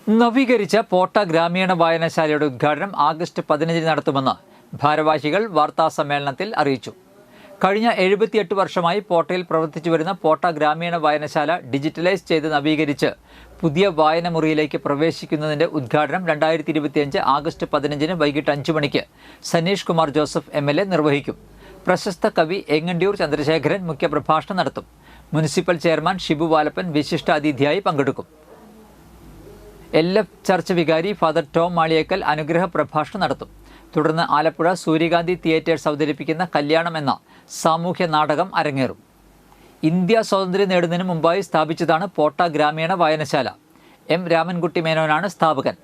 നവീകരിച്ച പോട്ട ഗ്രാമീണ വായനശാലയുടെ ഉദ്ഘാടനം ആഗസ്റ്റ് 15 നടത്തുമെന്ന് ഭാരവാഹികൾ വാർത്താസമ്മേളനത്തിൽ അറിയിച്ചു. കഴിഞ്ഞ 78 വർഷമായി പോട്ടയിൽ പ്രവർത്തിച്ചു വരുന്ന പോട്ട ഗ്രാമീണ വായനശാല ഡിജിറ്റലൈസ് ചെയ്ത് നവീകരിച്ച് പുതിയ വായന മുറിയിലേക്ക് പ്രവേശിക്കുന്നതിൻ്റെ ഉദ്ഘാടനം 2025 ആഗസ്റ്റ് 15 വൈകിട്ട് 5 മണിക്ക് സനീഷ് കുമാർ ജോസഫ് MLA നിർവഹിക്കും. പ്രശസ്ത കവി എങ്ങണ്ടിയൂർ ചന്ദ്രശേഖരൻ മുഖ്യപ്രഭാഷണം നടത്തും. മുനിസിപ്പൽ ചെയർമാൻ ഷിബു വാലപ്പൻ വിശിഷ്ട അതിഥിയായി പങ്കെടുക്കും. LF ചർച്ച് വികാരി ഫാദർ ടോം മാളിയേക്കൽ അനുഗ്രഹ പ്രഭാഷണം നടത്തും. തുടർന്ന് ആലപ്പുഴ സൂര്യകാന്തി തിയേറ്റേഴ്സ് അവതരിപ്പിക്കുന്ന കല്യാണം എന്ന സാമൂഹ്യ നാടകം അരങ്ങേറും. ഇന്ത്യ സ്വാതന്ത്ര്യം നേടുന്നതിന് മുമ്പായി സ്ഥാപിച്ചതാണ് പോട്ട ഗ്രാമീണ വായനശാല. M. രാമൻകുട്ടി മേനോനാണ് സ്ഥാപകൻ.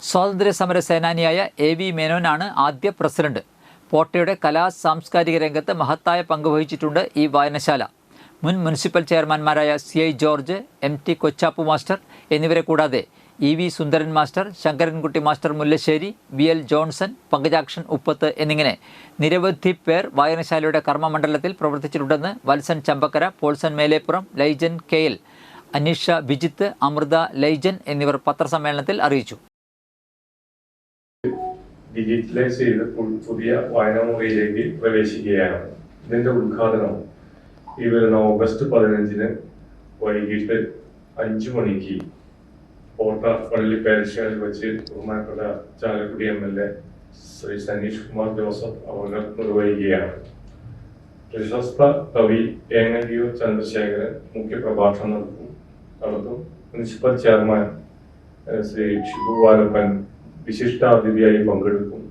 സ്വാതന്ത്ര്യ സമര സേനാനിയായ AV മേനോനാണ് ആദ്യ പ്രസിഡന്റ്. പോട്ടയുടെ കലാ സാംസ്കാരിക രംഗത്ത് മഹത്തായ പങ്കുവഹിച്ചിട്ടുണ്ട് ഈ വായനശാല. മുൻ മുനിസിപ്പൽ ചെയർമാൻമാരായ CI George, MT Kochappu master എന്നിവരെ കൂടാതെ EV Sundaran master, Sankarankutty master Mullassery, VL Johnson, Pankajakshan Uppath എന്നിങ്ങനെ നിരവധി പേർ വായനശാലയുടെ കർമ്മമണ്ഡലത്തിൽ പ്രവർത്തിച്ചിട്ടുണ്ടെന്ന് വത്സൻ ചമ്പക്കര, പോൾസൺ മേലേപ്പുറം, ലൈജൻ KL, അനീഷ ബിജിത്ത്, അമൃത ലൈജൻ എന്നിവർ പത്രസമ്മേളനത്തിൽ അറിയിച്ചു. ഡിജിറ്റലൈസ് ചെയ്ത് പുതിയ വായനാമുറിയിലേക്ക് പ്രവേശിക്കുകയാണ്. ഇതിന്റെ ഉദ്ഘാടനം ഈ വരുന്ന ഓഗസ്റ്റ് 15 വൈകിട്ട് 5 മണിക്ക് പോട്ട പള്ളി പാരിഷ് വെച്ച് ബഹുമാനപ്പെട്ട ചാലക്കുടി MLA ശ്രീ സനീഷ് കുമാർ ജോസഫ് അവർ നിർവഹിക്കുകയാണ്. പ്രശസ്ത കവി എങ്ങണ്ടിയൂർ ചന്ദ്രശേഖരൻ മുഖ്യപ്രഭാഷണം നടത്തും. മുനിസിപ്പൽ ചെയർമാൻ ശ്രീ ഷിബു വാലപ്പൻ വിശിഷ്ട അതിഥിയായി പങ്കെടുക്കും.